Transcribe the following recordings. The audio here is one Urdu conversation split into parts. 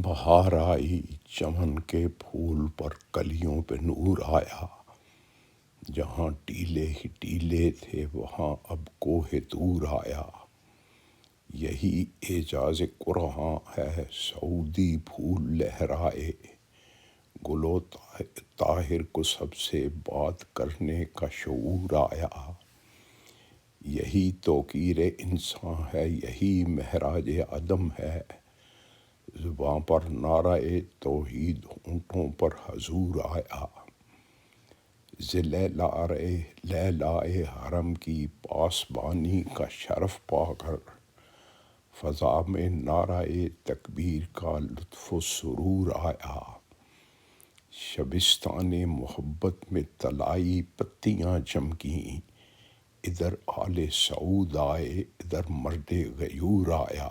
بہار آئی چمن کے پھول پر کلیوں پہ نور آیا، جہاں ٹیلے ہی ٹیلے تھے وہاں اب کوہ طور آیا۔ یہی اعجاز قرآن ہے سعودی پھول لہرائے، گل و طاہر کو سب سے بات کرنے کا شعور آیا۔ یہی توقیر انسان ہے، یہی معراج عدم ہے، زباں پر نعرہ توحید ہونٹوں پر حضور آیا۔ ز لیلائے حرم کی پاسبانی کا شرف پا کر فضا میں نعرہ تکبیر کا لطف و سرور آیا۔ شبستان محبت میں طلائی پتیاں چمکیں، ادھر آل سعود آئے ادھر مرد غیور آیا۔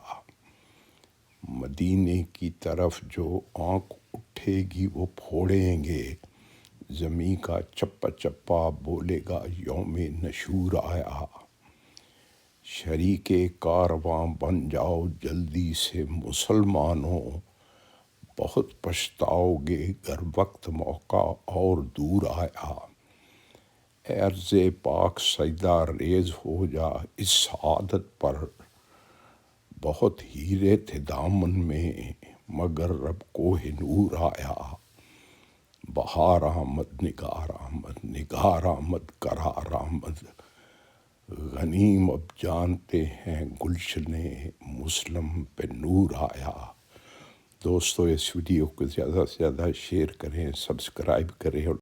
مدینے کی طرف جو آنکھ اٹھے گی وہ پھوڑیں گے، زمیں کا چپا چپا بولے گا یوم نشور آیا۔ شریک کارواں بن جاؤ جلدی سے مسلمانوں، بہت پچھتاؤ گے گر وقت موقع اور دور آیا۔ اے ارض پاک سجدہ ریز ہو جا اس سعادت پر، بہت ہیرے تھے دامن میں مگر اب کوہ نور آیا۔ بہار آمد نگار آمد، نگار آمد قرار آمد، غنیم اب جانتے ہیں گلشن مسلم پہ نور آیا۔ دوستو اس ویڈیو کو زیادہ سے زیادہ شیئر کریں، سبسکرائب کریں اور